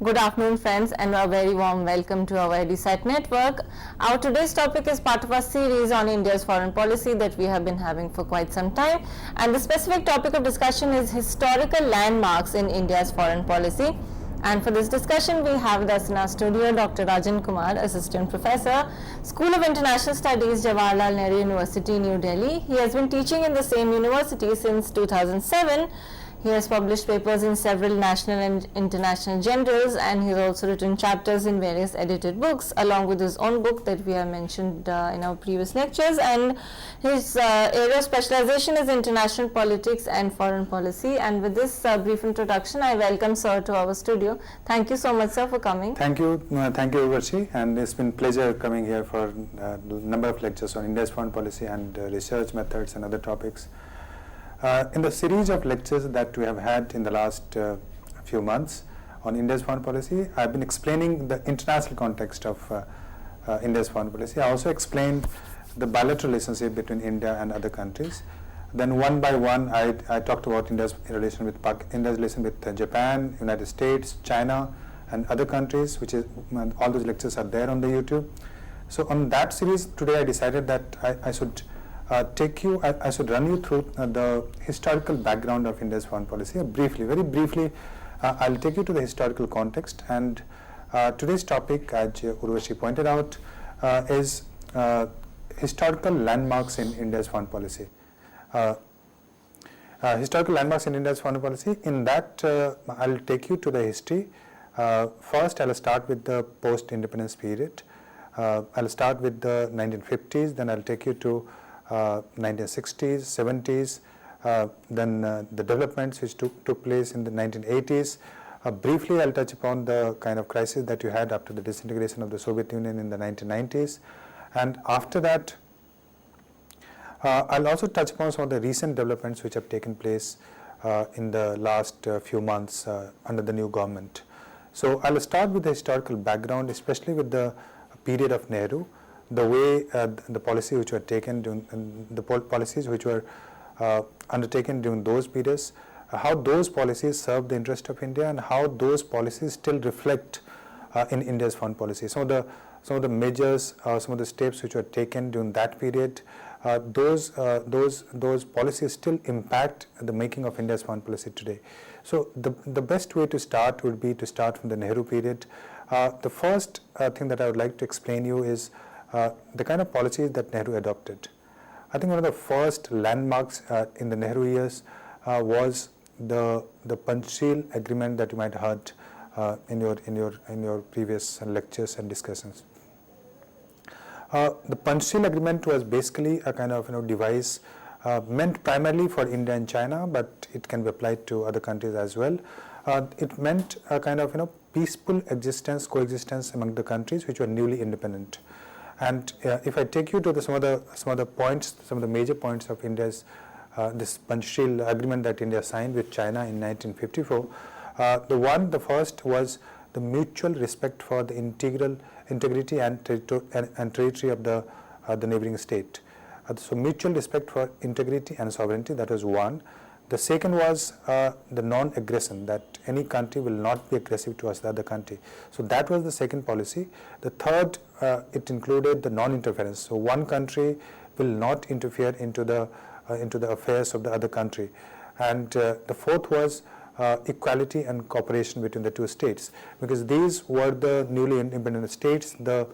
Good afternoon, friends, and a very warm welcome to our EduSite network. Our today's topic is part of a series on India's foreign policy that we have been having for quite some time, and the specific topic of discussion is historical landmarks in India's foreign policy. And for this discussion, we have with us in our studio Dr. Rajan Kumar, Assistant Professor, School of International Studies, Jawaharlal Nehru University, New Delhi. He has been teaching in the same university since 2007. He has published papers in several national and international journals, and he has also written chapters in various edited books, along with his own book that we have mentioned in our previous lectures. And his area of specialization is international politics and foreign policy. And with this brief introduction, I welcome Sir to our studio. Thank you so much, Sir, for coming. Thank you, Urvashi, and it's been a pleasure coming here for a number of lectures on India's foreign policy and research methods and other topics. In the series of lectures that we have had in the last few months on India's foreign policy, I've been explaining the international context of India's foreign policy. I also explained the bilateral relationship between India and other countries. Then one by one, I talked about India's relation with Japan, United States, China, and other countries, which is all those lectures are there on the YouTube. So on that series today, I decided that I should I should run you through the historical background of India's foreign policy. Very briefly, I'll take you to the historical context. And today's topic, as Urvashi pointed out, is historical landmarks in India's foreign policy. Historical landmarks in India's foreign policy. In that, I'll take you to the history. First, I'll start with the post-independence period. I'll start with the 1950s. Then I'll take you to 1960s, 70s, then the developments which took place in the 1980s. Briefly, I'll touch upon the kind of crisis that you had after the disintegration of the Soviet Union in the 1990s. And after that, I'll also touch upon some of the recent developments which have taken place in the last few months under the new government. So I'll start with the historical background, especially with the period of Nehru. The way the policies which were taken during the policies which were undertaken during those periods, how those policies served the interest of India, and how those policies still reflect in India's foreign policy. Some of the measures, some of the steps which were taken during that period, those policies still impact the making of India's foreign policy today. So the best way to start would be to start from the Nehru period. The first thing that I would like to explain you is the kind of policies that Nehru adopted. I think one of the first landmarks in the Nehru years was the Panchsheel Agreement that you might have heard in your previous lectures and discussions. The Panchsheel Agreement was basically a kind of device meant primarily for India and China, but it can be applied to other countries as well. It meant a kind of peaceful coexistence among the countries which were newly independent. And if I take you to some of the major points of India's this Panchsheel Agreement that India signed with China in 1954, the first was the mutual respect for the integrity and territory of the neighboring state. So mutual respect for integrity and sovereignty, that was one. The second was the non-aggression, that any country will not be aggressive towards the other country. So that was the second policy. The third, it included the non-interference. So one country will not interfere into the affairs of the other country. And the fourth was equality and cooperation between the two states, because these were the newly independent states. The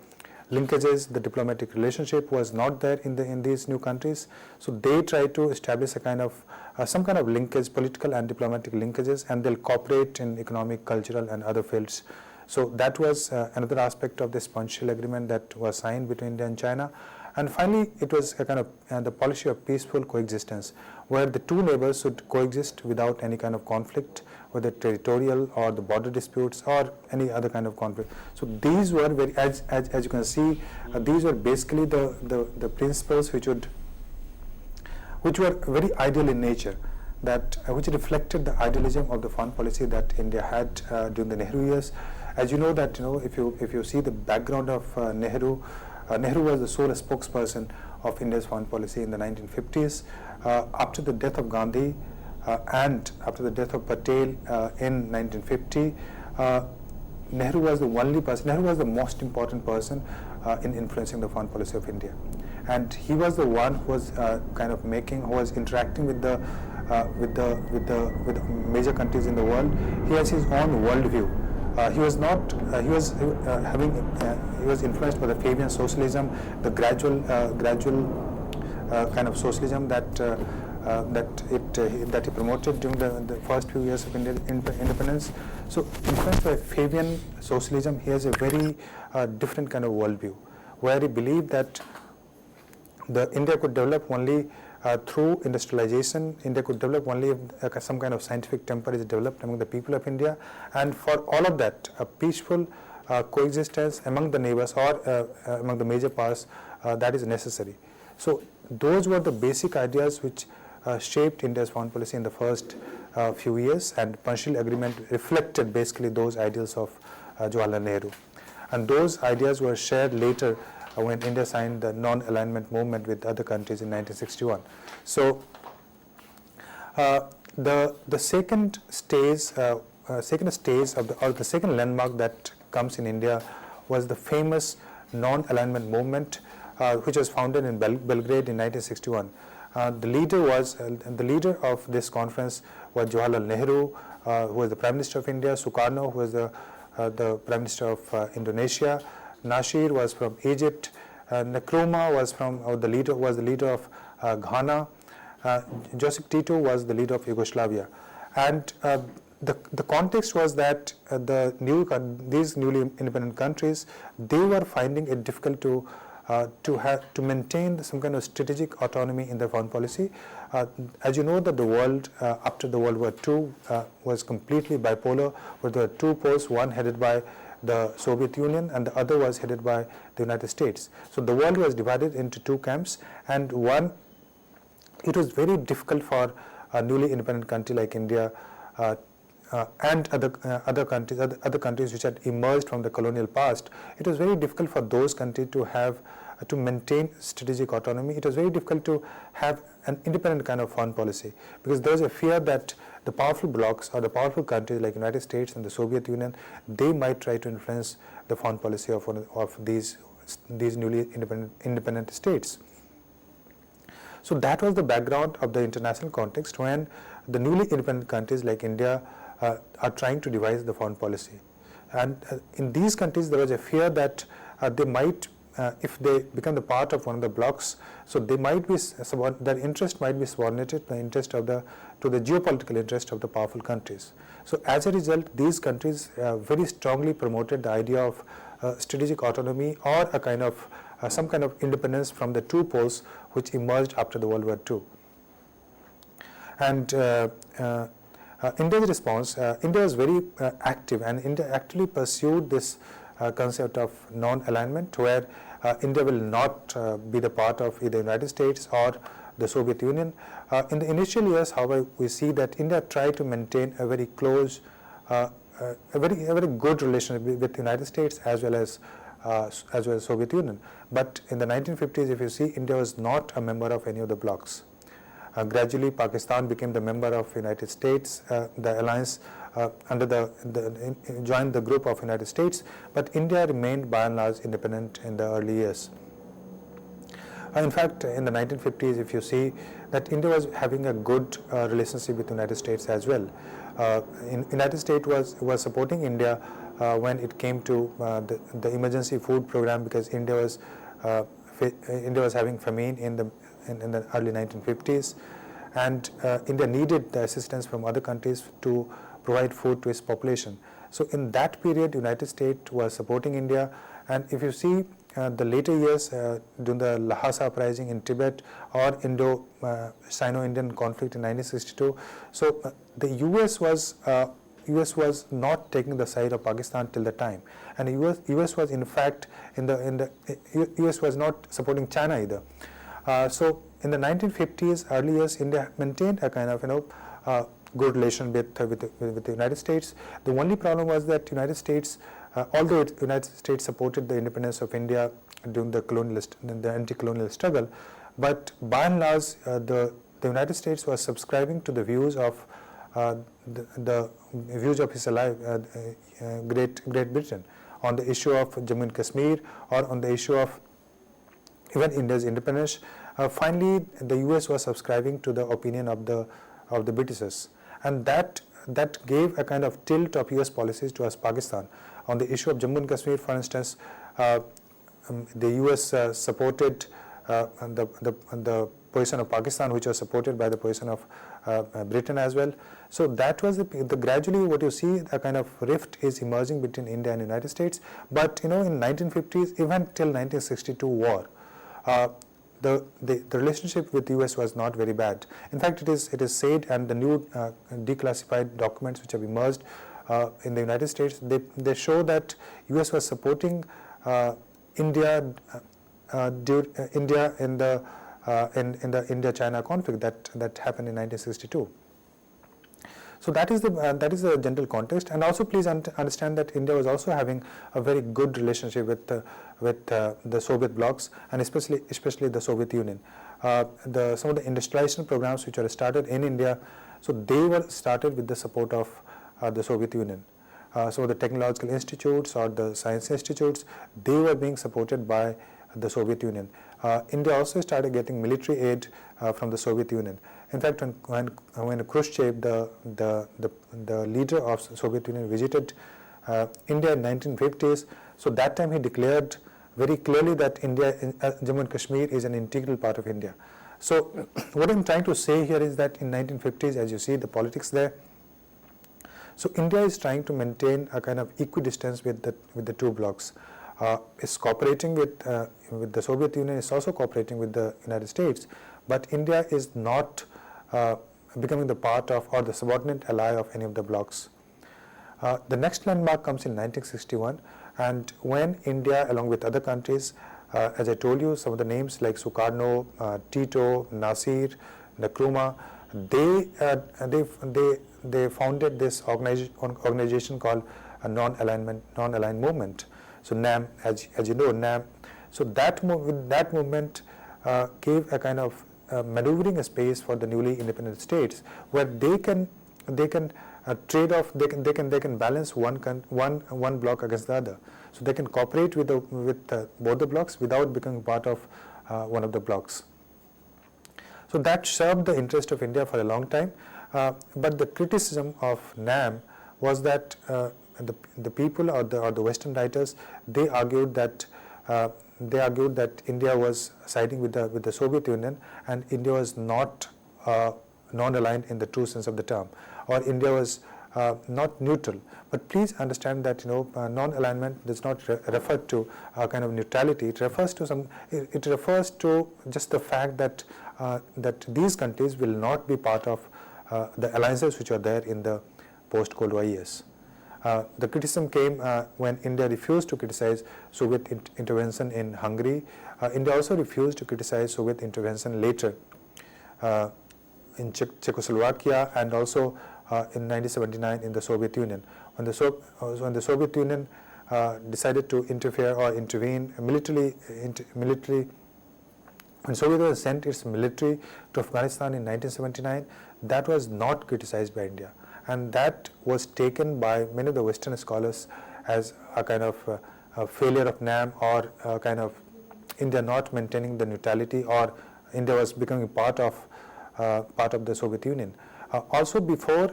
linkages, the diplomatic relationship was not there in these new countries. So they tried to establish a kind of some kind of linkage, political and diplomatic linkages, and they'll cooperate in economic, cultural, and other fields. So that was another aspect of this Panchsheel Agreement that was signed between India and China. And finally, it was a kind of the policy of peaceful coexistence, where the two neighbors should coexist without any kind of conflict, whether territorial or the border disputes or any other kind of conflict. So these were very, as you can see, these were basically the principles which were very ideal in nature, that which reflected the idealism of the foreign policy that India had during the Nehru years. As you know that if you see the background of Nehru. Nehru was the sole spokesperson of India's foreign policy in the 1950s. After the death of Gandhi and after the death of Patel in 1950, Nehru was the only person, Nehru was the most important person in influencing the foreign policy of India. And he was the one who was who was interacting with the major countries in the world. He has his own worldview. He was influenced by the Fabian socialism, the gradual kind of socialism that he promoted during the first few years of Indian independence. So influenced by Fabian socialism, he has a very different kind of worldview, where he believed that India could develop only through industrialization. India could develop only if some kind of scientific temper is developed among the people of India, and for all of that, a peaceful coexistence among the neighbors or among the major powers that is necessary. So those were the basic ideas which shaped India's foreign policy in the first few years, and Shimla Agreement reflected basically those ideals of Jawaharlal Nehru. And those ideas were shared later when India signed the Non-Alignment Movement with other countries in 1961. So the second stage of the second landmark that comes in India was the famous Non-Alignment Movement, which was founded in Belgrade in 1961. The leader of this conference was Jawaharlal Nehru, who was the Prime Minister of India, Sukarno, who was the Prime Minister of Indonesia, Nasir was from Egypt, Nkrumah was the leader of Ghana, Joseph Tito was the leader of Yugoslavia, and the context was that these newly independent countries, they were finding it difficult to maintain some kind of strategic autonomy in their foreign policy. As you know, that the world after the World War II was completely bipolar, where there were two poles, one headed by the Soviet Union and the other was headed by the United States. So the world was divided into two camps, and it was very difficult for a newly independent country like India and other countries which had emerged from the colonial past. It was very difficult for those countries to maintain strategic autonomy. It was very difficult to have an independent kind of foreign policy, because there was a fear that the powerful blocs or the powerful countries like United States and the Soviet Union, they might try to influence the foreign policy of these newly independent states. So that was the background of the international context when the newly independent countries like India are trying to devise the foreign policy. And in these countries, there was a fear that they might, if they become the part of one of the blocs, so they might be their interest might be subordinated to the geopolitical interest of the powerful countries. So as a result, these countries very strongly promoted the idea of strategic autonomy or a kind of some kind of independence from the two poles which emerged after the World War II. And India's response, India was very active, and India actually pursued this concept of non-alignment, where India will not be the part of either the United States or the Soviet Union. In the initial years, however, we see that India tried to maintain a very close, a very good relationship with the United States as well as Soviet Union. But in the 1950s, if you see, India was not a member of any of the blocs. Gradually, Pakistan became the member of United States, the alliance joined the group of United States, but India remained by and large independent in the early years. In fact, in the 1950s, if you see, that India was having a good relationship with the United States as well. United States was supporting India when it came to the emergency food program, because India was having famine in the early 1950s, and India needed the assistance from other countries to provide food to its population. So in that period, United States was supporting India, and if you see the later years during the Lhasa uprising in Tibet or Sino-Indian conflict in 1962, so the US was not taking the side of Pakistan till the time, and the US was in fact US was not supporting China either. So in the 1950s, early years, India maintained a kind of good relation with the United States. The only problem was that United States, although the United States supported the independence of India during the anti-colonial struggle, but by and large, the United States was subscribing to the views of the views of his ally, Great Britain, on the issue of Jammu and Kashmir, or on the issue of even India's independence. Finally, the US was subscribing to the opinion of the Britishers, and that gave a kind of tilt of US policies towards Pakistan. On the issue of Jammu and Kashmir, for instance, the US supported the position of Pakistan, which was supported by the position of Britain as well. So that was the gradually what you see, a kind of rift is emerging between India and United States. But in 1950s, even till 1962 war, the relationship with the US was not very bad. In fact, it is said, and the new declassified documents which have emerged in the United States, they show that US was supporting India in the India-China conflict that happened in 1962. So that is the general context, and also please understand that India was also having a very good relationship with the Soviet blocs, and especially the Soviet Union. Some of the industrialization programs which were started in India, so they were started with the support of the Soviet Union. So the technological institutes or the science institutes, they were being supported by the Soviet Union. India also started getting military aid from the Soviet Union. In fact, when Khrushchev, the leader of the Soviet Union, visited India in 1950s, so that time he declared very clearly that Jammu and Kashmir is an integral part of India. So what I'm trying to say here is that in 1950s, as you see the politics there, so India is trying to maintain a kind of equidistance with the two blocs. It's cooperating with the Soviet Union. It's also cooperating with the United States, but India is not becoming the part of or the subordinate ally of any of the blocs. The next landmark comes in 1961, and when India, along with other countries, as I told you, some of the names like Sukarno, Tito, Nasir, Nkrumah, they founded this organization called a non-aligned movement. So NAM, as you know, NAM. So that movement gave a kind of maneuvering space for the newly independent states, where they can trade off. They can balance one bloc against the other. So they can cooperate with both the blocs without becoming part of one of the blocs. So that served the interest of India for a long time. But the criticism of NAM was that the people or the Western writers, they argued that India was siding with the Soviet Union, and India was not non-aligned in the true sense of the term, or India was not neutral. But please understand that non-alignment does not refer to a kind of neutrality. It refers to just the fact that these countries will not be part of the alliances which are there in the post-Cold War years. The criticism came when India refused to criticize Soviet intervention in Hungary. India also refused to criticize Soviet intervention later in Czechoslovakia, and also in 1979 in the Soviet Union. When the Soviet Union decided to interfere or intervene militarily, when Soviet Union sent its military to Afghanistan in 1979, that was not criticized by India. And that was taken by many of the Western scholars as a kind of a failure of NAM, or a kind of India not maintaining the neutrality, or India was becoming part of the Soviet Union. Also before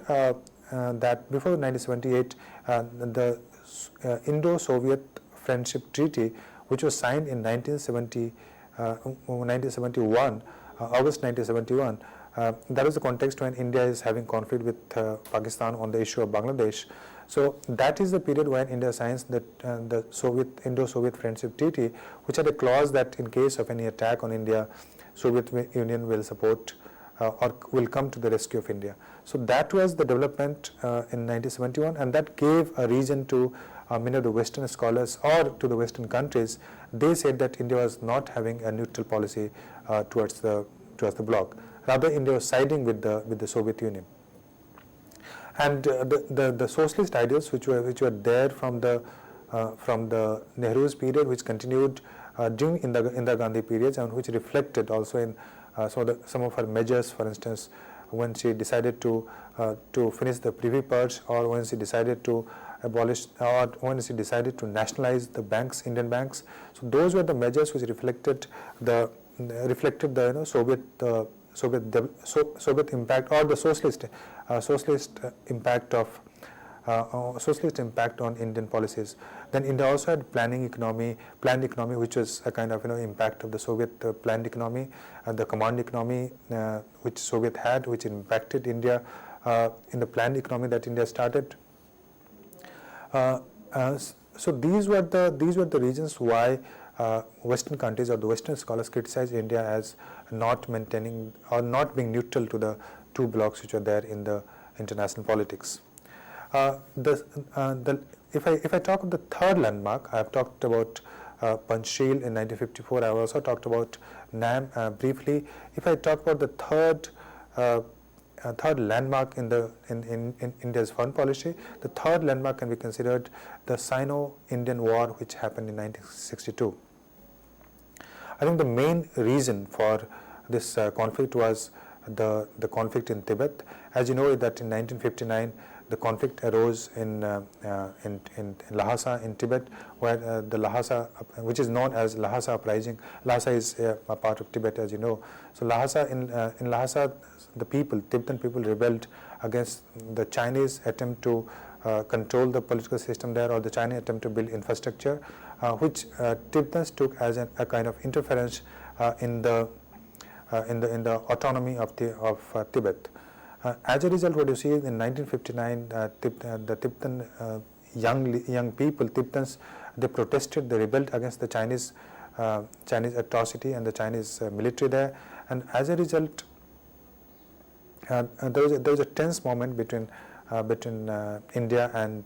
before 1978, the Indo-Soviet Friendship Treaty, which was signed in 1971, August 1971, that is the context when India is having conflict with Pakistan on the issue of Bangladesh. So that is the period when India signs the Indo-Soviet Friendship Treaty, which had a clause that in case of any attack on India, Soviet Union will support or will come to the rescue of India. So that was the development in 1971, and that gave a reason to many of the Western scholars or to the Western countries. They said that India was not having a neutral policy towards the bloc. Rather, India was siding with the Soviet Union. And the socialist ideals which were there from the Nehru's period, which continued during Indira Gandhi periods, and which reflected also in some of her measures, for instance, when she decided to finish the Privy Purge, or when she decided to abolish, or when she decided to nationalize the banks, Indian banks. So those were the measures which reflected the Soviet impact, or the socialist impact on Indian policies. Then India also had planned economy, which was a kind of impact of the Soviet planned economy, and the command economy which Soviet had, which impacted India in the planned economy that India started. So these were the reasons why Western countries or the Western scholars criticize India as not maintaining or not being neutral to the two blocs which are there in the international politics. If I talk of the third landmark, I have talked about Panchsheel in 1954. I have also talked about NAM briefly. If I talk about the third landmark in India's foreign policy, the third landmark can be considered the Sino-Indian War, which happened in 1962. I think the main reason for this conflict was the conflict in Tibet. As you know, that in 1959 the conflict arose in Lhasa in Tibet, where the Lhasa, which is known as Lhasa uprising. Lhasa is a part of Tibet, as you know. So Lhasa in Lhasa, the Tibetan people rebelled against the Chinese attempt to control the political system there, or the Chinese attempt to build infrastructure, which Tibetans took as a kind of interference in the autonomy of Tibet. As a result, what you see in 1959, the Tibetan young people, Tibetans, they protested, they rebelled against the Chinese atrocity and the Chinese military there, and as a result, there was a tense moment between India and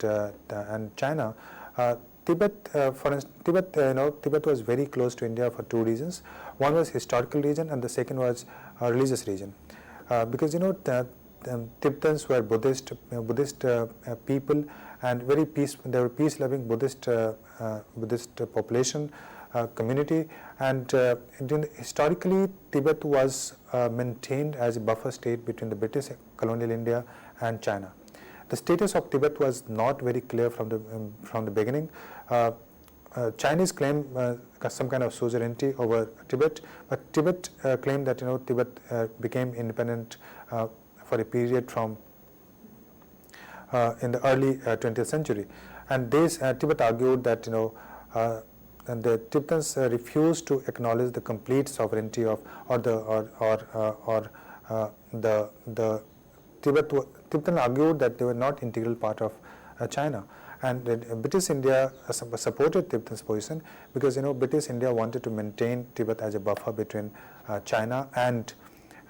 China. Tibet, for instance, Tibet was very close to India for two reasons. One was historical region, and the second was religious region, because Tibetans were Buddhist people, and they were peace-loving Buddhist population community, and historically Tibet was maintained as a buffer state between the British colonial India and China. The status of Tibet was not very clear from the beginning. Chinese claimed some kind of suzerainty over Tibet, but Tibet claimed that Tibet became independent for a period from in the early 20th century, and Tibet argued that and the Tibetans refused to acknowledge the complete sovereignty of the Tibetan argued that they were not integral part of China, and British India supported Tibetan's position because British India wanted to maintain Tibet as a buffer between China and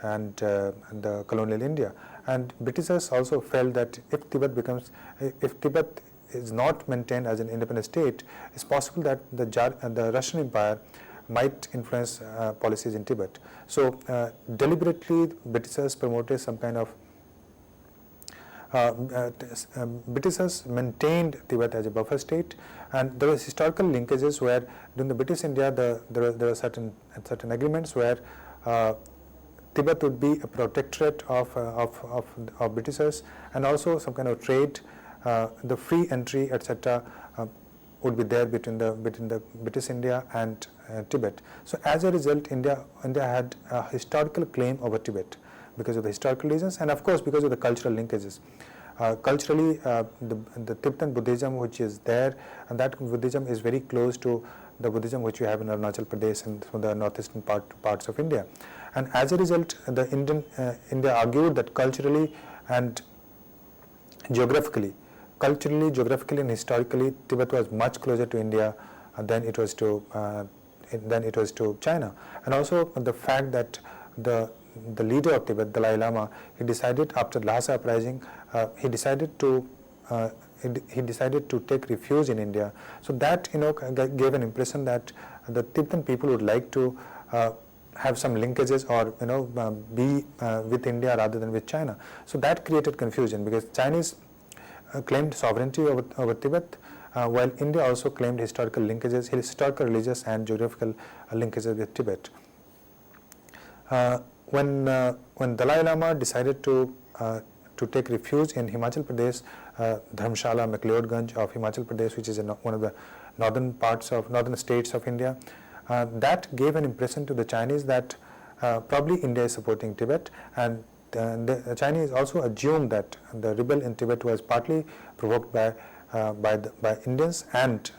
the colonial India, and Britishers also felt that if Tibet is not maintained as an independent state, it's possible that the Russian Empire might influence policies in Tibet. So deliberately Britishers promoted some kind of Britishers maintained Tibet as a buffer state, and there was historical linkages where during the British India there were certain agreements where Tibet would be a protectorate of Britishers, and also some kind of trade, the free entry, etc. Would be there between the British India and Tibet. So as a result, India had a historical claim over Tibet because of the historical reasons, and of course because of the cultural linkages. Culturally, the Tibetan Buddhism which is there, and that Buddhism is very close to the Buddhism which we have in Arunachal Pradesh and some of the northeastern parts of India. And as a result, India argued that culturally and geographically and historically, Tibet was much closer to India than it was to China. And also the fact that the leader of Tibet, Dalai Lama, he decided after Lhasa uprising, he decided to take refuge in India. So that gave an impression that the Tibetan people would like to have some linkages or be with India rather than with China. So that created confusion because Chinese claimed sovereignty over Tibet, while India also claimed historical linkages, historical, religious and geographical linkages with Tibet. when Dalai Lama decided to take refuge in Himachal Pradesh, Dharamshala, McLeodganj of Himachal Pradesh, which is one of the northern states of India, that gave an impression to the Chinese that probably India is supporting Tibet, and the Chinese also assumed that the rebel in Tibet was partly provoked by Indians and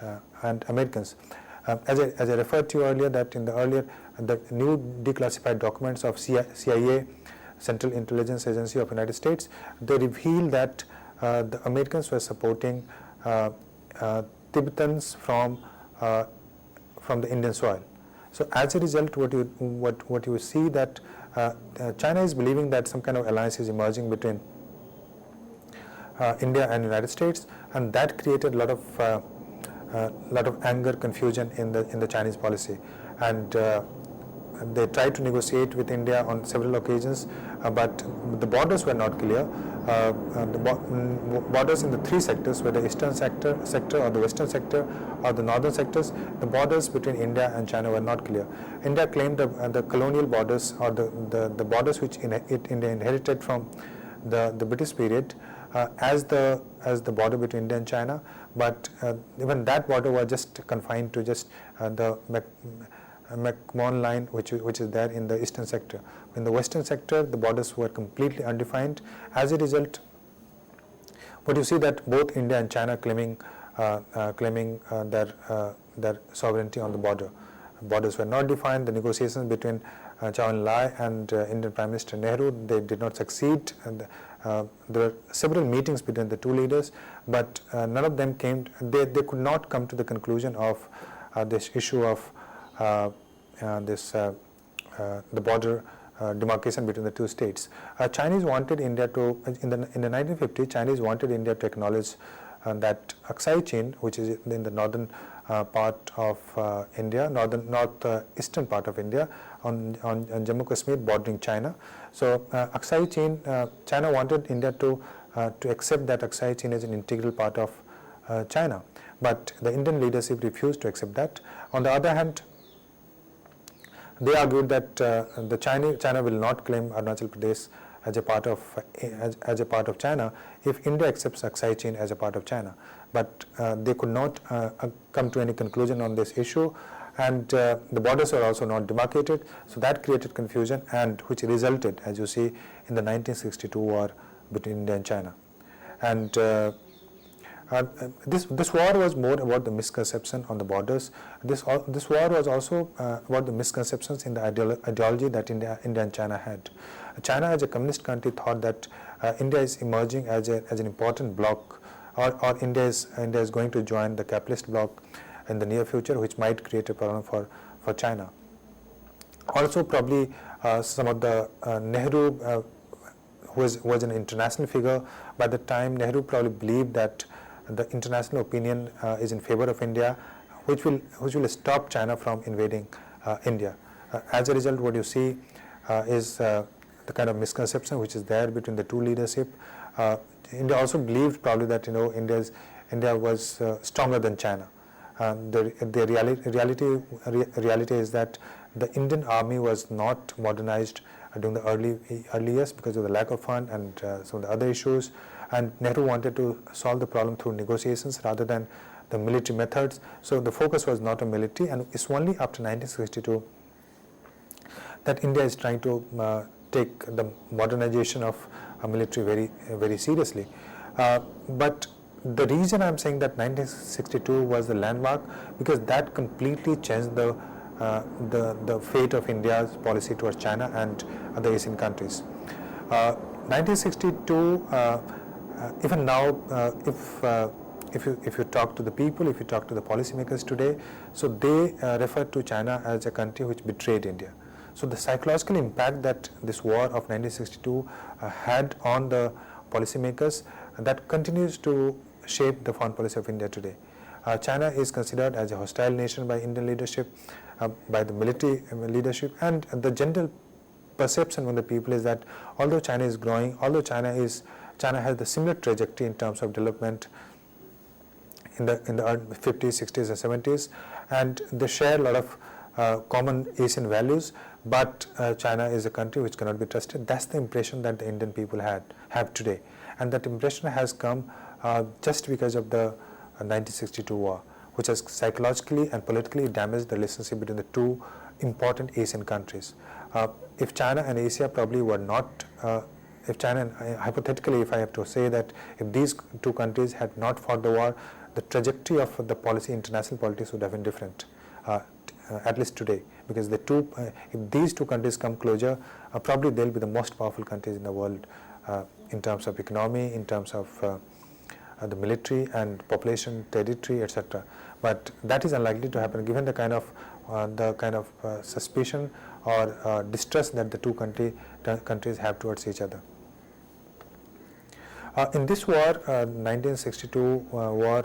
Americans. As I referred to you earlier, that in the new declassified documents of CIA, Central Intelligence Agency of United States, they reveal that the Americans were supporting Tibetans from the Indian soil. So as a result, what you see that China is believing that some kind of alliance is emerging between India and United States, and that created a lot of anger, confusion in the Chinese policy, and they tried to negotiate with India on several occasions, but the borders were not clear. The borders in the three sectors, whether the eastern sector or the western sector or the northern sectors, the borders between India and China were not clear. India claimed the colonial borders, or the borders which India inherited from the British period, as the border between India and China, but even that border was just confined to just the McMahon line, which is there in the eastern sector. In the western sector, the borders were completely undefined. As a result, what you see that both India and China claiming their sovereignty on the border. Borders were not defined. The negotiations between Zhou Enlai and Indian Prime Minister Nehru, they did not succeed. And, there were several meetings between the two leaders, but none of them came. They could not come to the conclusion of this issue of the border demarcation between the two states. Chinese wanted India to, in the 1950s, Chinese wanted India to acknowledge that Aksai chain, which is in the northern part of India, northeastern part of India, on Jammu Kashmir bordering China. So Aksai chain, China wanted India to accept that Aksai chain as an integral part of China, but the Indian leadership refused to accept that. On the other hand, they argued that China will not claim Arunachal Pradesh as a part of China if India accepts Aksai chain as a part of China. But they could not come to any conclusion on this issue, and the borders were also not demarcated. So that created confusion, and which resulted, as you see, in the 1962 war between India and China. And this war was more about the misconception on the borders. This war was also about the misconceptions in the ideology that India and China had. China, as a communist country, thought that India is emerging as an important bloc, or India is going to join the capitalist bloc in the near future, which might create a problem for China. Also, probably some of the Nehru, who was an international figure by the time, Nehru probably believed that the international opinion is in favor of India, which will stop China from invading India. As a result, what you see is the kind of misconception which is there between the two leadership. India also believed probably that India was stronger than China. The reality is that the Indian army was not modernized during the early years because of the lack of fund and some of the other issues. And Nehru wanted to solve the problem through negotiations rather than the military methods. So the focus was not on military, and it's only after 1962 that India is trying to take the modernization of military very, very seriously. But the reason I'm saying that 1962 was the landmark, because that completely changed the fate of India's policy towards China and other Asian countries. 1962, even now, if you talk to the people, if you talk to the policymakers today, so they refer to China as a country which betrayed India. So the psychological impact that this war of 1962 had on the policymakers, that continues to shape the foreign policy of India today. China is considered as a hostile nation by Indian leadership, by the military leadership, and the general perception among the people is that although China is growing, although China has the similar trajectory in terms of development in the 50s, 60s, and 70s, and they share a lot of common Asian values, but China is a country which cannot be trusted. That's the impression that the Indian people have today, and that impression has come just because of the 1962 war, which has psychologically and politically damaged the relationship between the two important Asian countries. If China and Asia probably were not, if China and hypothetically, if I have to say that if these two countries had not fought the war, the trajectory of the policy, international politics would have been different, at least today, because the two, if these two countries come closer, probably they'll be the most powerful countries in the world in terms of economy, in terms of the military and population, territory, etc. But that is unlikely to happen given the kind of suspicion or distrust that the two countries have towards each other. In this war, 1962 war,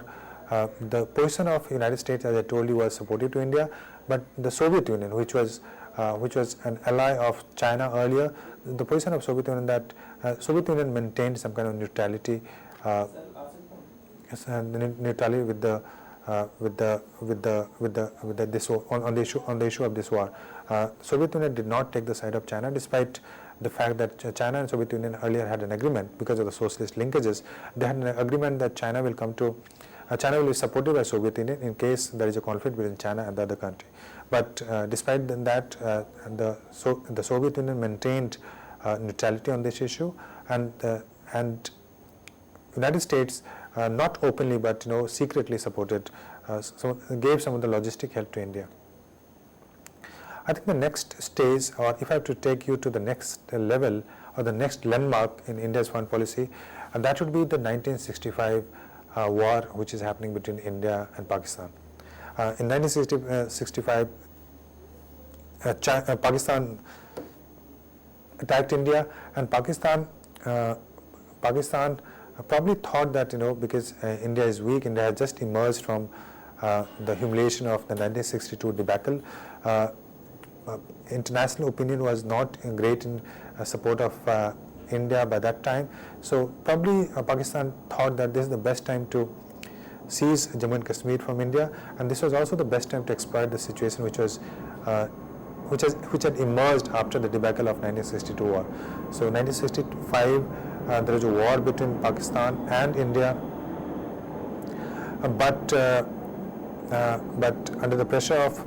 the position of United States, as I told you, was supportive to India, but the Soviet Union, which was an ally of China earlier, the position of Soviet Union that Soviet Union maintained some kind of neutrality, neutrality with the issue of this war. Soviet Union did not take the side of China, despite the fact that China and Soviet Union earlier had an agreement because of the socialist linkages. They had an agreement that China will China will be supported by Soviet Union in case there is a conflict between China and the other country. But despite that, the Soviet Union maintained neutrality on this issue, and United States not openly but secretly supported, gave some of the logistic help to India. I think the next stage, or if I have to take you to the next level or the next landmark in India's foreign policy, that would be the 1965 war which is happening between India and Pakistan. In 1965, Pakistan attacked India, and Pakistan probably thought that because India is weak, India has just emerged from the humiliation of the 1962 debacle. International opinion was not great in support of India by that time, so probably Pakistan thought that this is the best time to seize Jammu and Kashmir from India, and this was also the best time to exploit the situation which had emerged after the debacle of 1962 war. So 1965 there was a war between Pakistan and India, but under the pressure of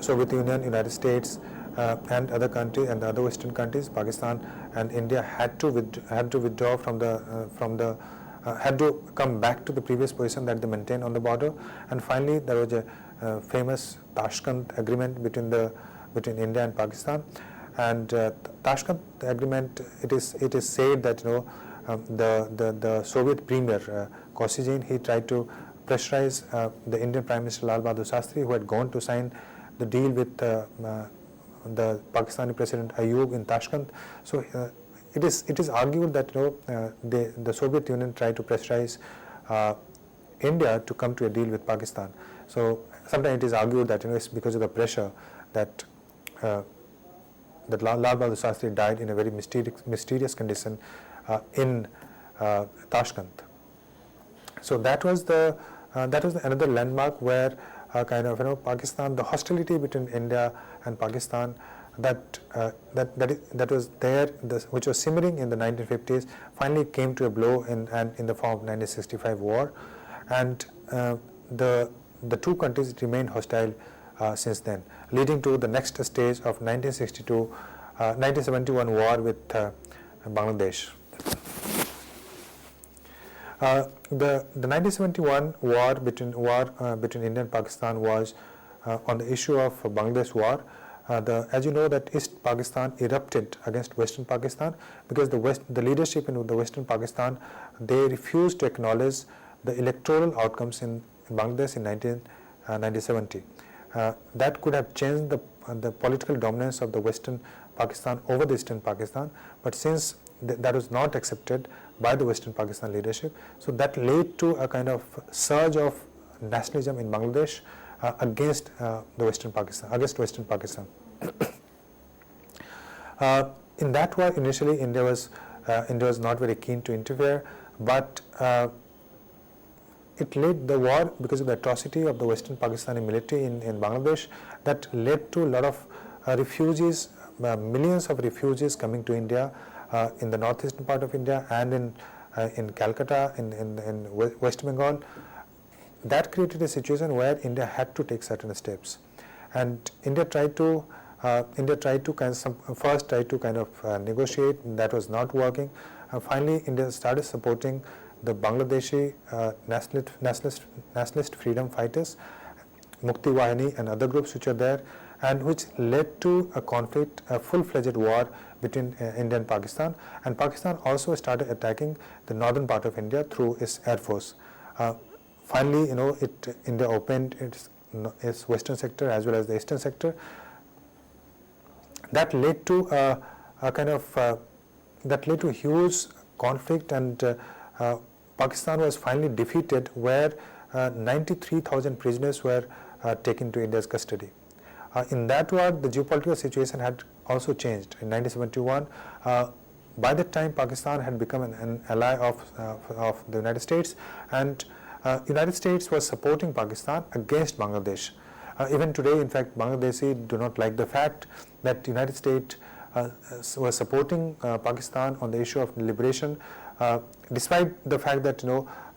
Soviet Union, United States, and other countries and the other Western countries, Pakistan and India had to withdraw had to come back to the previous position that they maintained on the border. And finally, there was a famous Tashkent Agreement between India and Pakistan. And Tashkent Agreement, it is said that the Soviet premier Kosygin, he tried to pressurize the Indian Prime Minister Lal Bahadur Shastri, who had gone to sign the deal with the Pakistani President Ayub in Tashkent. So it is argued that the Soviet Union tried to pressurize India to come to a deal with Pakistan. So sometimes it is argued that it's because of the pressure that Lal Bahadur Shastri died in a very mysterious condition in Tashkent. So that was another landmark where Pakistan, the hostility between India and Pakistan that was there, which was simmering in the 1950s, finally came to a blow in the form of 1965 war, and the two countries remained hostile since then, leading to the next stage of 1971 war with Bangladesh. The 1971 war between India and Pakistan was on the issue of Bangladesh war. As you know, that East Pakistan erupted against Western Pakistan because the leadership in the Western Pakistan, they refused to acknowledge the electoral outcomes in Bangladesh in 1970. That could have changed the political dominance of the Western Pakistan over the Eastern Pakistan, but since that was not accepted by the Western Pakistan leadership, so that led to a kind of surge of nationalism in Bangladesh against Western Pakistan. In that war, initially India was not very keen to interfere, but it led the war because of the atrocity of the Western Pakistani military in Bangladesh, that led to a lot of refugees, millions of refugees coming to India, in the northeastern part of India and in Calcutta, in West Bengal. That created a situation where India had to take certain steps, and India tried to first negotiate. That was not working. Finally, India started supporting the Bangladeshi nationalist freedom fighters, Mukti Wahini and other groups which are there, and which led to a conflict, a full-fledged war between India and Pakistan. And Pakistan also started attacking the northern part of India through its air force. Finally, India opened its western sector as well as the eastern sector. That led to a huge conflict, and Pakistan was finally defeated, where 93,000 prisoners were taken to India's custody. In that war, the geopolitical situation had also changed. In 1971, by that time, Pakistan had become an ally of the United States, and United States was supporting Pakistan against Bangladesh. Even today, in fact, Bangladeshi do not like the fact that United States was supporting Pakistan on the issue of liberation, despite the fact that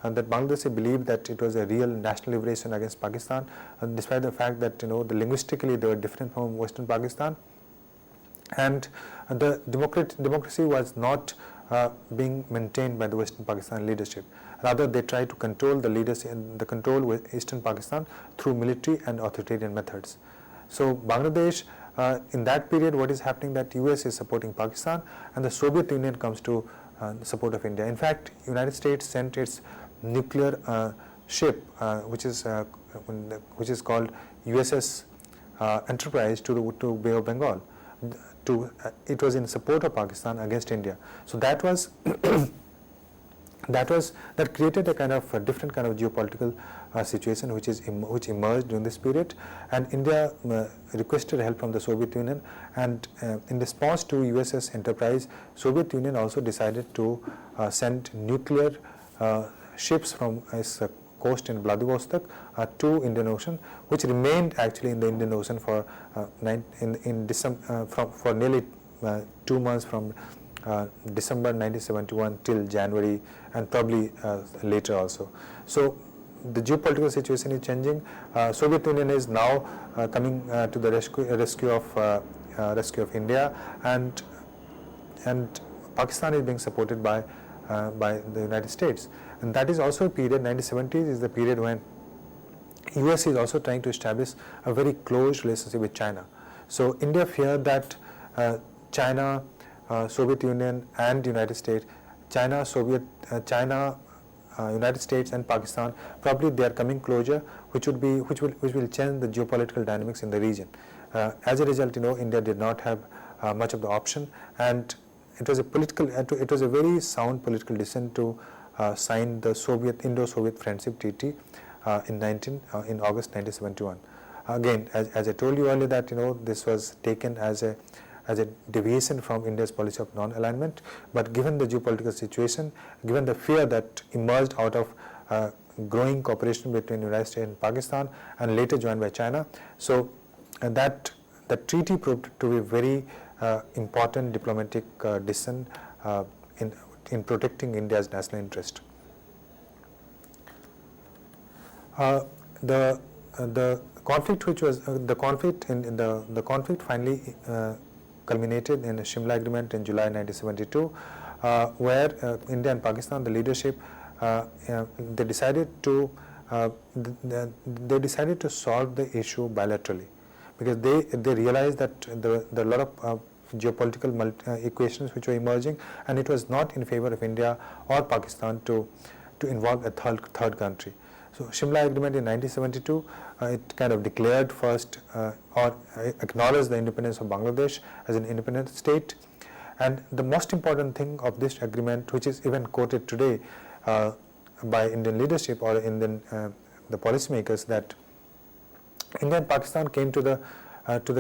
that Bangladeshi believed that it was a real national liberation against Pakistan, and despite the fact that linguistically they were different from Western Pakistan, and the democracy was not being maintained by the Western Pakistan leadership. Rather, they tried to control the leadership and the control with Eastern Pakistan through military and authoritarian methods. So Bangladesh, in that period, what is happening, that US is supporting Pakistan and the Soviet Union comes to the support of India. In fact, United States sent its nuclear ship, which is called USS Enterprise, to Bay of Bengal. It was in support of Pakistan against India. So that was that created a kind of a different kind of geopolitical situation which emerged during this period, and India requested help from the Soviet Union, and in response to USS Enterprise, Soviet Union also decided to send nuclear ships from its coast in Vladivostok to Indian Ocean, which remained actually in the Indian Ocean for for nearly 2 months, from December 1971 till January, and probably later also. So the geopolitical situation is changing. Soviet Union is now coming to the rescue of India, and Pakistan is being supported by the United States. And that is also a period, 1970s is the period when US is also trying to establish a very close relationship with China. So India feared that China, Soviet Union and United States, United States and Pakistan, probably they are coming closer, which will change the geopolitical dynamics in the region. As a result, India did not have much of the option, and it was a very sound political decision to sign the Indo-Soviet Friendship Treaty in August 1971. Again, as I told you earlier, that this was taken as a deviation from India's policy of non-alignment, but given the geopolitical situation, given the fear that emerged out of growing cooperation between the United States and Pakistan, and later joined by China, so that treaty proved to be very important diplomatic decision in protecting India's national interest. The conflict finally culminated in the Shimla Agreement in July 1972, where India and Pakistan, the leadership, they decided to solve the issue bilaterally, because they realized that there are a lot of geopolitical equations which were emerging, and it was not in favor of India or Pakistan to involve a third country. So Shimla Agreement in 1972, it kind of declared first or acknowledged the independence of Bangladesh as an independent state. And the most important thing of this agreement, which is even quoted today by Indian leadership or Indian the policymakers, that India and Pakistan came to the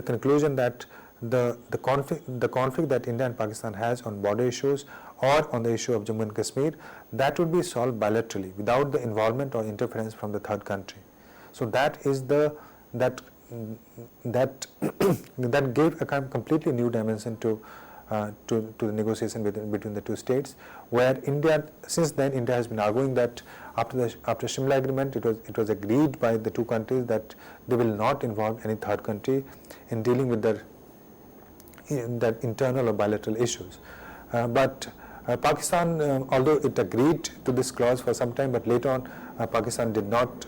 conclusion that the conflict that India and Pakistan has on border issues or on the issue of Jammu and Kashmir, that would be solved bilaterally without the involvement or interference from the third country. So that is that gave a kind of completely new dimension to the negotiation between the two states, where India, since then India has been arguing that after Shimla Agreement, it was agreed by the two countries that they will not involve any third country in dealing with their internal or bilateral issues. But Pakistan, although it agreed to this clause for some time, but later on Pakistan did not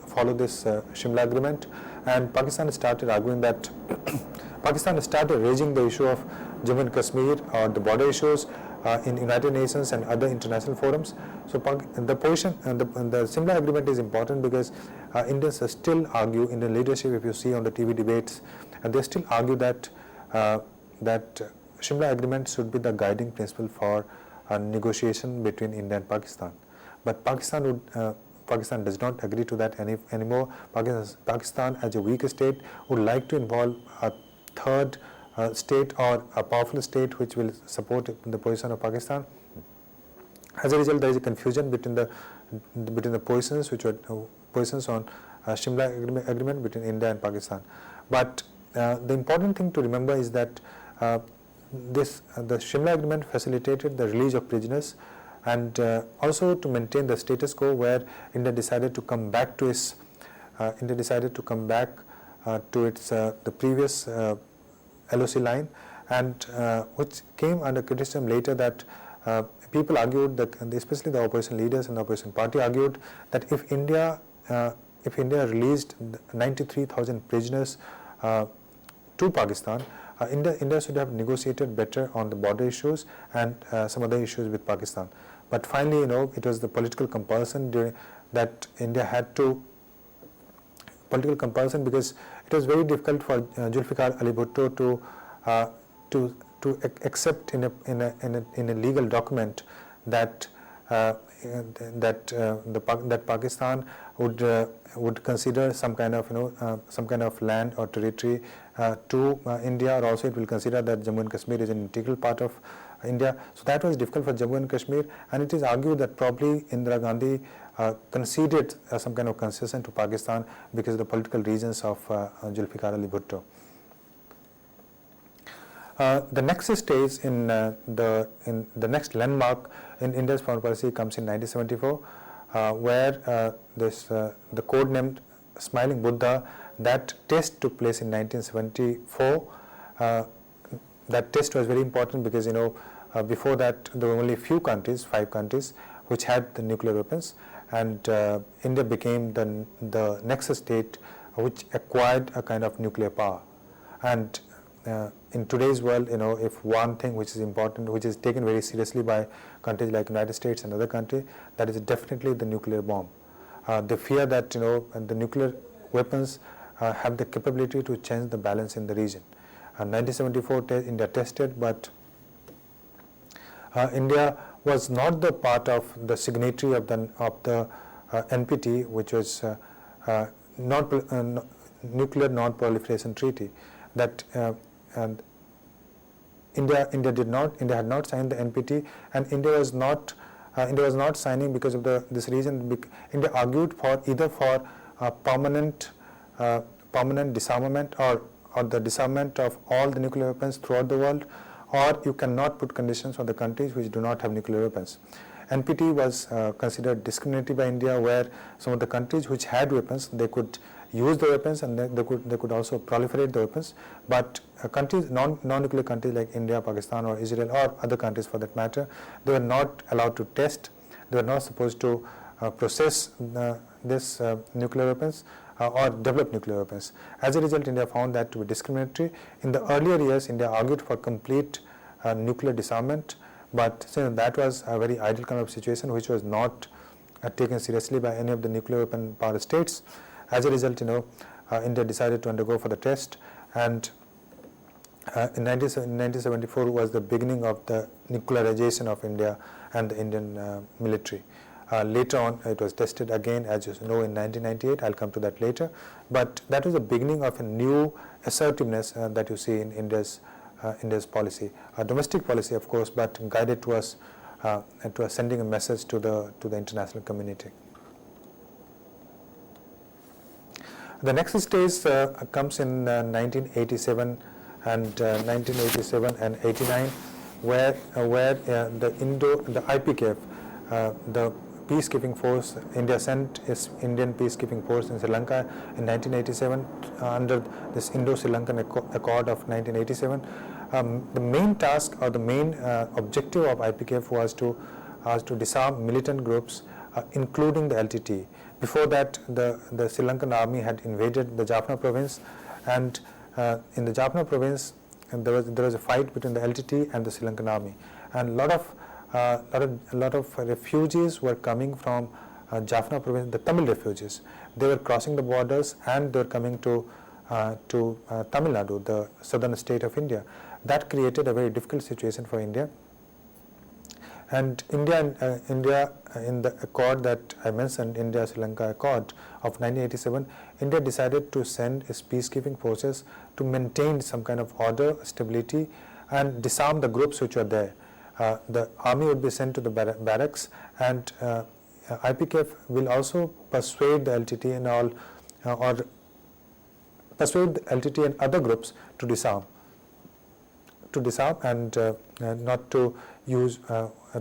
follow this Shimla Agreement, and Pakistan started arguing that Pakistan started raising the issue of Jammu and Kashmir or the border issues in United Nations and other international forums. So the position the Shimla Agreement is important because Indians still argue in the leadership, if you see on the TV debates, and they still argue that Shimla Agreement should be the guiding principle for negotiation between India and Pakistan. But Pakistan does not agree to that anymore. Pakistan, as a weak state, would like to involve a third state or a powerful state which will support the position of Pakistan. As a result, there is a confusion between the positions which were positions on Shimla Agreement between India and Pakistan. But the important thing to remember is that the Shimla Agreement facilitated the release of prisoners, and also to maintain the status quo, where India decided to come back to its the previous LOC line, and which came under criticism later, that people argued that, especially the opposition leaders and the opposition party argued, that if India released 93,000 prisoners to Pakistan, India should have negotiated better on the border issues and some other issues with Pakistan. But finally, it was the political compulsion that India had to because it was very difficult for Zulfikar Ali Bhutto to accept in a legal document that Pakistan would consider some kind of land or territory to India, or also it will consider that Jammu and Kashmir is an integral part of India. So that was difficult for Jammu and Kashmir, and it is argued that probably Indira Gandhi conceded some kind of concession to Pakistan because of the political reasons of Zulfikar Ali Bhutto. The next stage in the next landmark in India's foreign policy comes in 1974, where the code named Smiling Buddha, that test took place in 1974. That test was very important because before that there were only few countries, 5 countries, which had the nuclear weapons, and India became the next state which acquired a kind of nuclear power. And in today's world, if one thing which is important, which is taken very seriously by countries like United States and other countries, that is definitely the nuclear bomb. They fear that the nuclear weapons have the capability to change the balance in the region. 1974 India tested, but India was not the part of the signatory of the NPT, which was Nuclear Non-Proliferation Treaty. That and India had not signed the NPT, and India was not signing because of this reason. India argued either for permanent disarmament or the disarmament of all the nuclear weapons throughout the world, or you cannot put conditions on the countries which do not have nuclear weapons. NPT was considered discriminatory by India, where some of the countries which had weapons, they could use the weapons and they could also proliferate the weapons, but countries, non-nuclear countries like India, Pakistan or Israel or other countries for that matter, they were not allowed to test, they were not supposed to process this nuclear weapons or develop nuclear weapons. As a result, India found that to be discriminatory. In the earlier years, India argued for complete nuclear disarmament, but that was a very ideal kind of situation which was not taken seriously by any of the nuclear weapon power states. As a result, India decided to undergo for the test, and in 1974 was the beginning of the nuclearization of India and the Indian military. Later on, it was tested again, as you know, in 1998. I'll come to that later. But that was the beginning of a new assertiveness that you see in India's India's policy, domestic policy of course, but guided towards sending a message to the international community. The next stage comes in 1987 and 89, where the IPKF, the peacekeeping force, India sent its Indian peacekeeping force in Sri Lanka in 1987 under this Indo-Sri Lankan Accord of 1987. The main task or the main objective of IPKF was to disarm militant groups, including the LTT. Before that, the Sri Lankan army had invaded the Jaffna province, and in the Jaffna province there was a fight between the LTT and the Sri Lankan army, and a lot of refugees were coming from Jaffna province, the Tamil refugees. They were crossing the borders and they were coming to Tamil Nadu, the southern state of India. That created a very difficult situation for India. And India in the accord that I mentioned, India-Sri Lanka Accord of 1987, India decided to send its peacekeeping forces to maintain some kind of order, stability, and disarm the groups which were there. The army would be sent to the barracks, and IPKF will also persuade the LTT and all, or persuade the LTT and other groups to disarm and not to use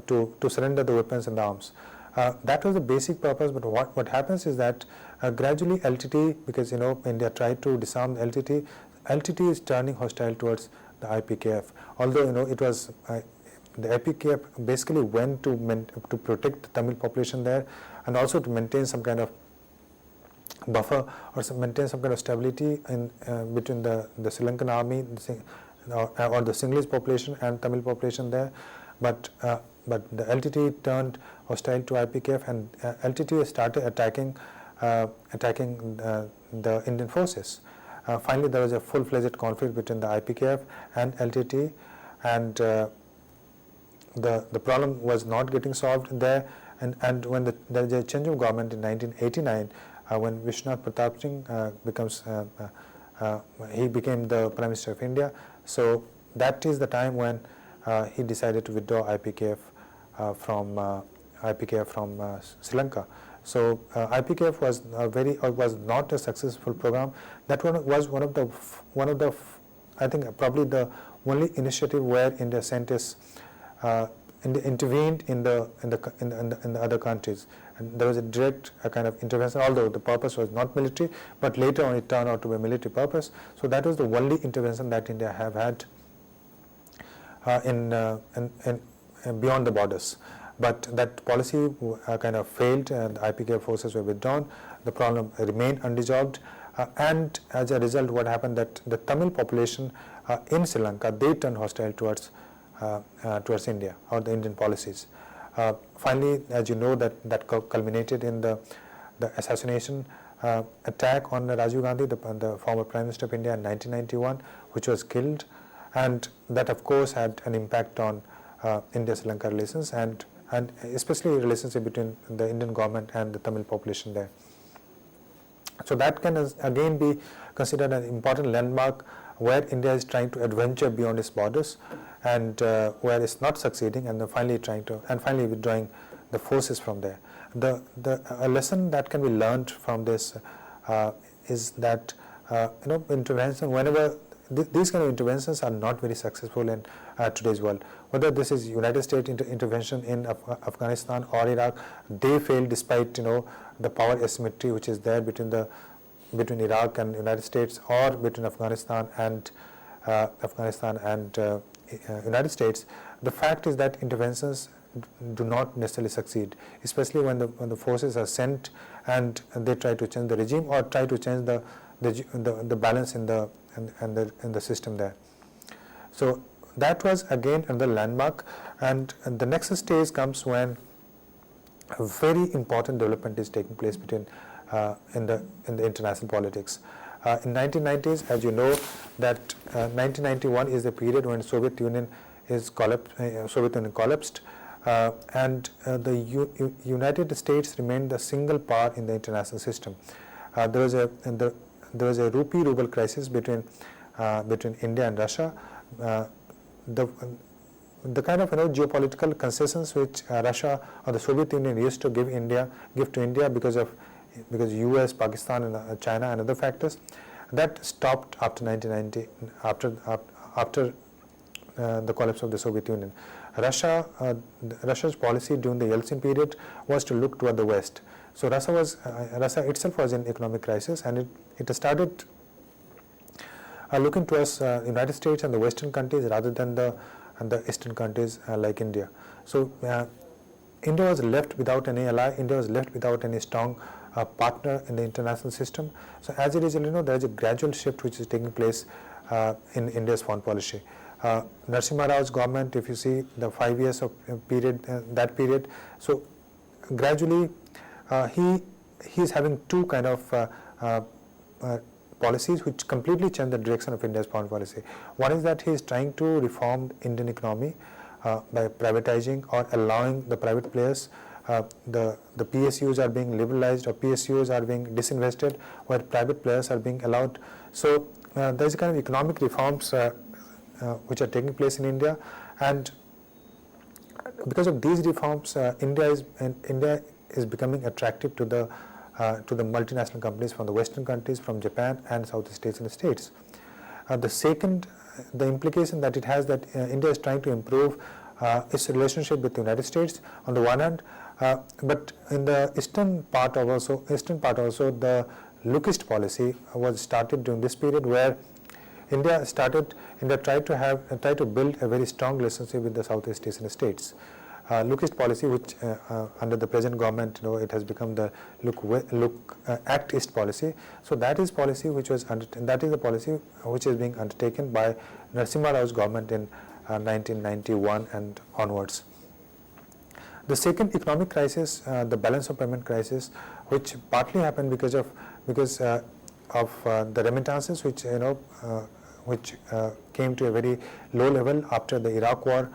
to surrender the weapons and the arms. That was the basic purpose. But what happens is that gradually LTT, because India tried to disarm the LTT, LTT is turning hostile towards the IPKF. Although it was the IPKF basically went to protect the Tamil population there, and also to maintain some kind of buffer or maintain some kind of stability in between the Sri Lankan army or the Sinhalese population and Tamil population there. But the LTT turned hostile to IPKF, and LTT started attacking the Indian forces. Finally, there was a full-fledged conflict between the IPKF and LTT, and the problem was not getting solved there. And when there was a change of government in 1989, when Vishwanath Pratap Singh he became the Prime Minister of India. So that is the time when he decided to withdraw IPKF from Sri Lanka. So IPKF was not a successful program. That one was one of the I think probably the only initiative where India sent its intervened in the other countries, and there was a direct kind of intervention, although the purpose was not military, but later on it turned out to be a military purpose. So that was the only intervention that India have had in beyond the borders. But that policy kind of failed, and the IPKF forces were withdrawn. The problem remained undissolved, and as a result, what happened that the Tamil population in Sri Lanka, they turned hostile towards India or the Indian policies. Finally, as you know, that culminated in the assassination attack on Rajiv Gandhi, the former Prime Minister of India, in 1991, which was killed, and that of course had an impact on India-Sri Lanka relations, and especially relationship between the Indian government and the Tamil population there. So that can again be considered an important landmark where India is trying to adventure beyond its borders, and where it's not succeeding, and finally withdrawing the forces from there. A lesson that can be learned from this is that intervention, whenever these kind of interventions are not very successful in today's world. Whether this is United States intervention in Afghanistan or Iraq, they fail despite the power asymmetry which is there between Iraq and United States, or between Afghanistan and United States. The fact is that interventions do not necessarily succeed, especially when the forces are sent and they try to change the regime or try to change the balance in the system there. So that was again another landmark, and the next stage comes when a very important development is taking place between in the international politics. In 1990s, as you know, that 1991 is the period when Soviet Union collapsed, and the United States remained the single power in the international system. There was a rupee ruble crisis between India and Russia. the kind of geopolitical concessions which Russia or the Soviet Union used to give to India because US, Pakistan, and China and other factors, that stopped after 1990, after the collapse of the Soviet Union. Russia's policy during the Yeltsin period was to look toward the West. So Russia itself was in economic crisis, and it started looking towards United States and the Western countries rather than the Eastern countries like India. So India was left without any ally. India was left without any strong partner in the international system. So as a result, there is a gradual shift which is taking place in India's foreign policy. Narasimha Rao's government, if you see the 5 years of that period, so gradually he is having two kind of policies which completely change the direction of India's foreign policy. One is that he is trying to reform Indian economy by privatizing or allowing the private players. The PSUs are being liberalized, or PSUs are being disinvested, where private players are being allowed. So there is a kind of economic reforms which are taking place in India, and because of these reforms, India is becoming attractive to the multinational companies from the Western countries, from Japan and Southeast Asian states. The implication that it has, that India is trying to improve its relationship with the United States on the one hand, but in the eastern part also the lookist policy was started during this period, where India tried to build a very strong relationship with the Southeast Asian states. Lookist policy, which under the present government, it has become the Act East policy. So that is policy which is the policy which is being undertaken by Narasimha Rao's government in 1991 and onwards. The second economic crisis, the balance of payment crisis, which partly happened because of the remittances, which came to a very low level after the Iraq War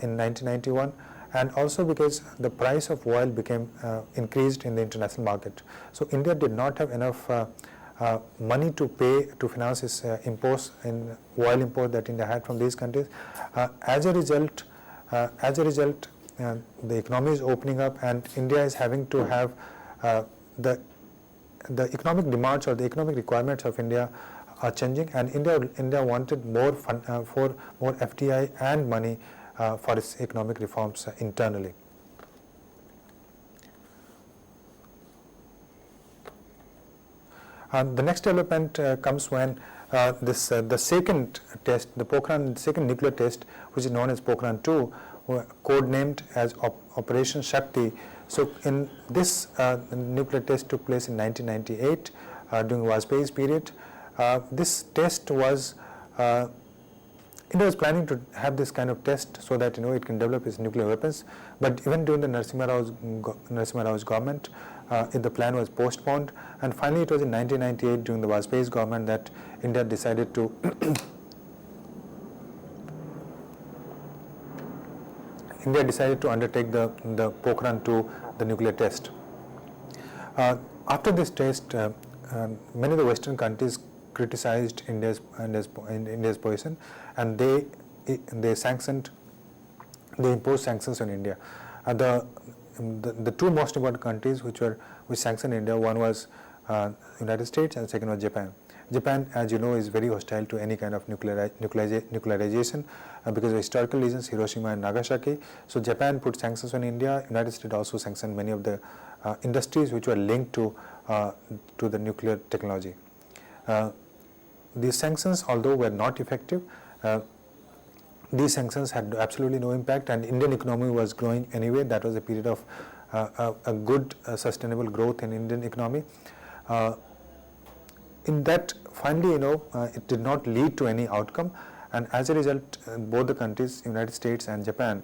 in 1991, and also because the price of oil became increased in the international market. So India did not have enough money to finance its imports in oil import that India had from these countries. As a result, the economy is opening up, and India is having to have the economic demands or the economic requirements of India are changing, and India wanted more more FDI and money for its economic reforms internally. The next development comes when the second test, the second nuclear test, which is known as Pokhran 2, codenamed as Operation Shakti. So in this nuclear test took place in 1998 during Vajpayee's period. This test was India was planning to have this kind of test so that it can develop its nuclear weapons, but even during the Narasimha Rao's government, the plan was postponed, and finally it was in 1998 during the Vajpayee's government that India decided to undertake the Pokhran 2, the nuclear test. After this test, many of the Western countries criticized India's position, and they imposed sanctions on India. The two most important countries which sanctioned India, one was United States and second was Japan. Japan, as you know, is very hostile to any kind of nuclearization because of historical reasons, Hiroshima and Nagasaki. So Japan put sanctions on India. United States also sanctioned many of the industries which were linked to the nuclear technology. These sanctions, although were not effective, these sanctions had absolutely no impact, and Indian economy was growing anyway. That was a period of a good sustainable growth in Indian economy. In that, finally, it did not lead to any outcome, and as a result, both the countries, United States and Japan,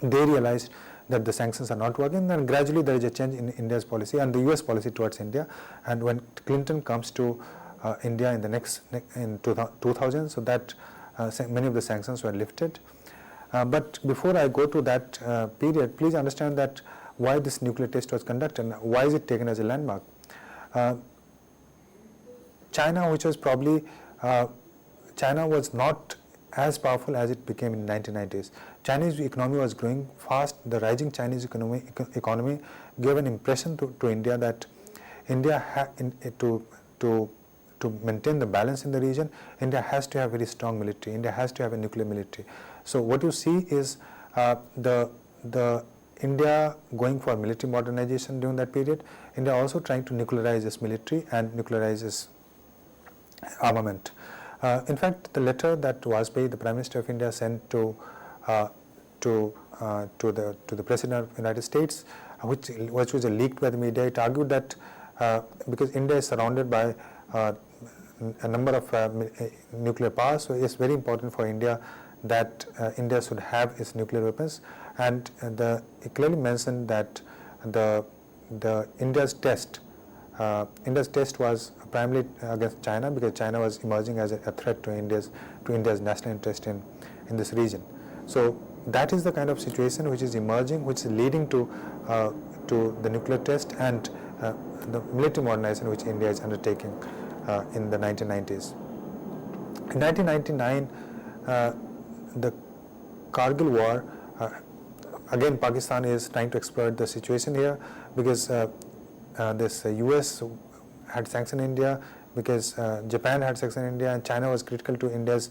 they realized that the sanctions are not working, and gradually there is a change in India's policy and the US policy towards India. And when Clinton comes to India in 2000, so that many of the sanctions were lifted. But before I go to that period, please understand that why this nuclear test was conducted and why is it taken as a landmark. China, which was probably China was not as powerful as it became in 1990s. Chinese economy was growing fast. The rising Chinese economy gave an impression to India that India to maintain the balance in the region, India has to have very strong military. India has to have a nuclear military. So what you see is the India going for military modernization during that period. India also trying to nuclearize its military and nuclearize its armament. In fact, the letter that Vajpayee, the Prime Minister of India, sent to the President of the United States, which was leaked by the media, it argued that because India is surrounded by a number of nuclear powers, so it's very important for India that India should have its nuclear weapons, and it clearly mentioned that India's test was primarily against China, because China was emerging as a threat to India's national interest in this region. So that is the kind of situation which is emerging, which is leading to the nuclear test and the military modernization which India is undertaking in the 1990s. In 1999, the Kargil war, again Pakistan is trying to exploit the situation here, because this US had sanctioned India, because Japan had sanctioned India, and China was critical to India's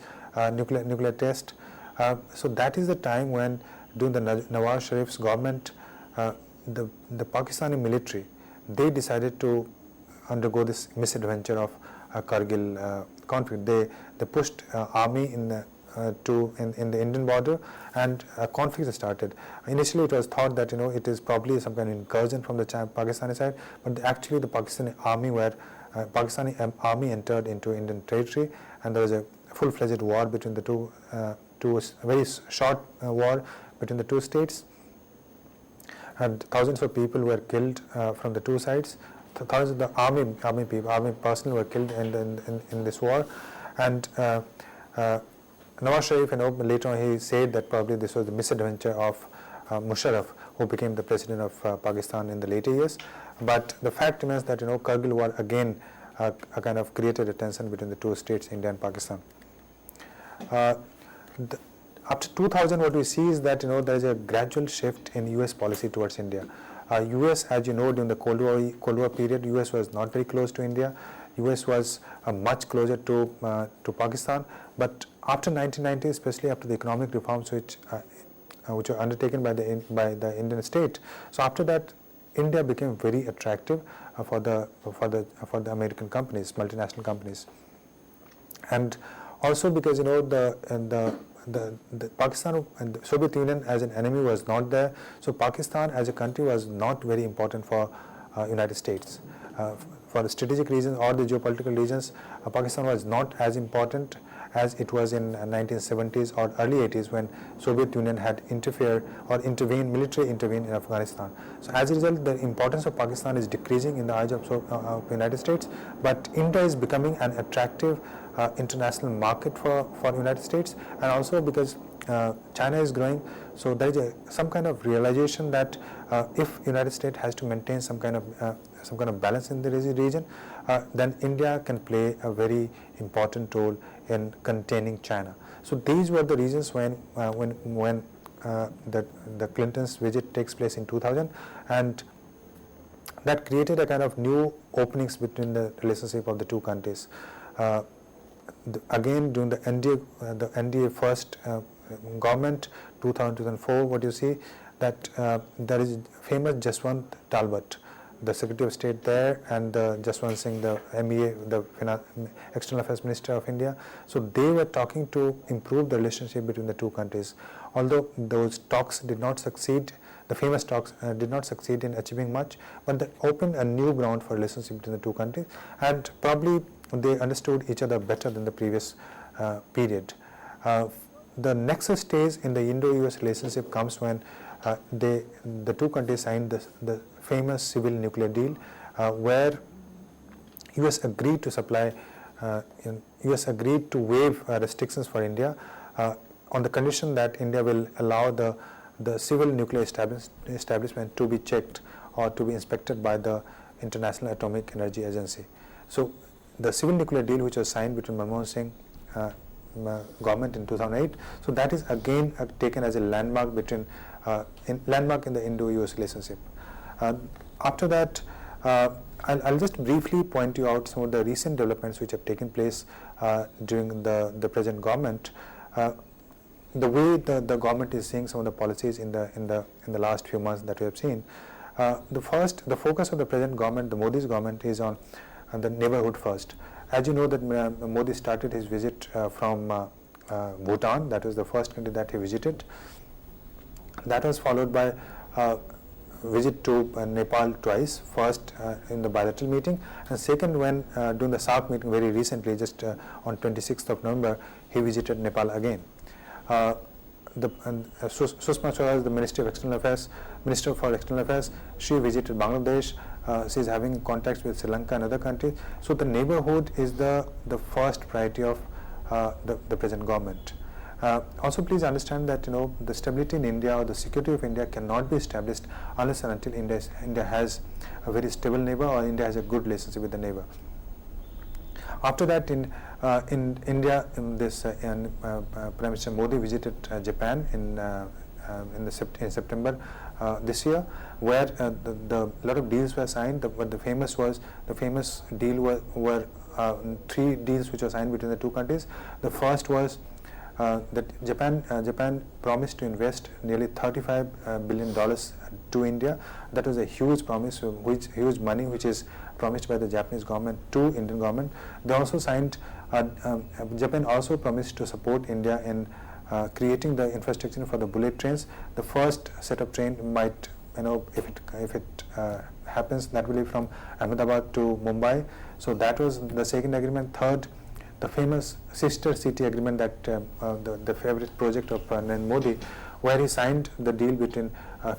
nuclear test. So that is the time when, during the Nawaz Sharif's government, the Pakistani military, they decided to undergo this misadventure of Kargil conflict. They pushed army in the Indian border, and a conflict started. Initially, it was thought that it is probably some kind of incursion from the Pakistani side, but actually the Pakistani army entered into Indian territory, and there was a full-fledged war between the two. A very short war between the two states, and thousands of people were killed from the two sides. Thousands of the army personnel were killed in this war, and Nawaz Sharif, later on he said that probably this was the misadventure of Musharraf, who became the president of Pakistan in the later years. But the fact remains that Kargil war again kind of created a tension between the two states, India and Pakistan. After 2000, what we see is that there is a gradual shift in US policy towards India. US, as you know, during the Cold War period, US was not very close to India. US was much closer to Pakistan. But after 1990, especially after the economic reforms which were undertaken by the Indian state, so after that, India became very attractive for the American companies, multinational companies, and also because the Pakistan and the Soviet Union as an enemy was not there, so Pakistan as a country was not very important for United States. For the strategic reasons or the geopolitical reasons, Pakistan was not as important as it was in 1970s or early 80s, when Soviet Union had militarily intervened in Afghanistan. So as a result, the importance of Pakistan is decreasing in the eyes of United States, but India is becoming an attractive international market for United States, and also because China is growing, so there is some kind of realization that if United States has to maintain some kind of balance in the region, then India can play a very important role in containing China. So these were the reasons when the Clinton's visit takes place in 2000, and that created a kind of new openings between the relationship of the two countries. Again, during the NDA first government, 2000-2004, what you see that there is famous Jaswant Talbot, the Secretary of State there, and Jaswant Singh, the MEA, the External Affairs Minister of India. So they were talking to improve the relationship between the two countries. Although those talks did not succeed, the famous talks did not succeed in achieving much, but they opened a new ground for relationship between the two countries, and probably they understood each other better than the previous period. The next stage in the Indo-US relationship comes when the two countries signed the famous civil nuclear deal, where US agreed to supply, US agreed to waive restrictions for India on the condition that India will allow the civil nuclear establishment to be checked or to be inspected by the International Atomic Energy Agency. So the civil nuclear deal, which was signed between Manmohan Singh, government in 2008. So that is again taken as a landmark landmark in the Indo-US relationship. After that, I'll just briefly point you out some of the recent developments which have taken place during the present government. The way the government is seeing some of the policies in the last few months that we have seen. The focus of the present government, the Modi's government, is on the neighborhood first. As you know that Modi started his visit from Bhutan. That was the first country that he visited. That was followed by visit to Nepal twice, first in the bilateral meeting, and second when during the SAARC meeting very recently, just on 26th of November, he visited Nepal again. Sushma Swaraj, the Minister for External Affairs, she visited Bangladesh. She is having contacts with Sri Lanka and other countries. So the neighborhood is the first priority of the present government. Also, please understand that the stability in India or the security of India cannot be established unless and until India has a very stable neighbor or India has a good relationship with the neighbor. After that, in India, Prime Minister Modi visited Japan in September this year, where a lot of deals were signed. But the famous deal were 3 deals which were signed between the two countries. The first was that Japan promised to invest nearly $35 billion to India. That was a huge promise, huge money which is promised by the Japanese government to Indian government. They also signed. Japan also promised to support India in creating the infrastructure for the bullet trains. The first set of train might, if it happens, that will be from Ahmedabad to Mumbai. So that was the second agreement. Third, the famous sister city agreement, that the favorite project of Narendra Modi, where he signed the deal between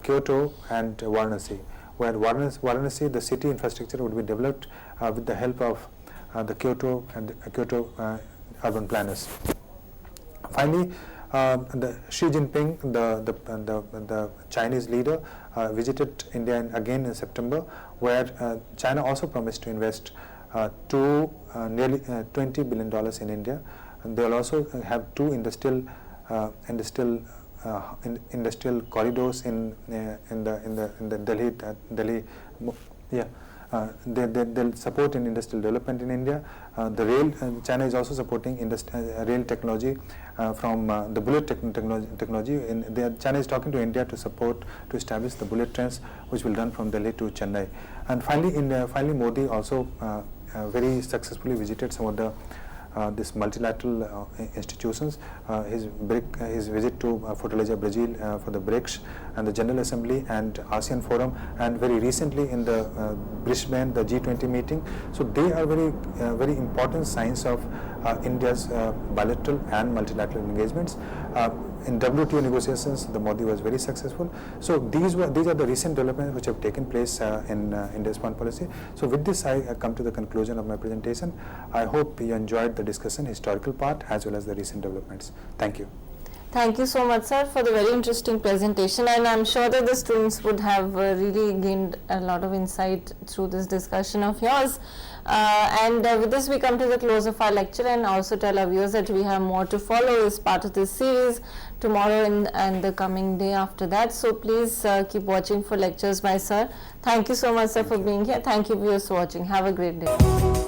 Kyoto and Varanasi, where Varanasi, the city infrastructure would be developed with the help of the Kyoto urban planners. Finally, the Xi Jinping, the Chinese leader, visited India again in September, where China also promised to invest nearly $20 billion in India. And they will also have 2 industrial corridors in the Delhi. They'll support in industrial development in India. The rail, China is also supporting rail technology from the bullet technology. China is talking to India to establish the bullet trains, which will run from Delhi to Chennai. And finally, Modi also very successfully visited some of the these multilateral institutions. His visit to Fortaleza, Brazil, for the BRICS and the General Assembly and ASEAN Forum, and very recently in the Brisbane, the G20 meeting. So they are very important signs of India's bilateral and multilateral engagements. In WTO negotiations, the Modi was very successful. So these are the recent developments which have taken place in India's foreign policy. So with this, I come to the conclusion of my presentation. I hope you enjoyed the discussion, historical part, as well as the recent developments. Thank you. Thank you so much, sir, for the very interesting presentation, and I'm sure that the students would have really gained a lot of insight through this discussion of yours. With this, we come to the close of our lecture, and also tell our viewers that we have more to follow as part of this series tomorrow and the coming day after that. So please keep watching for lectures by sir. Thank you so much, sir, for being here. Thank you, viewers, for watching. Have a great day.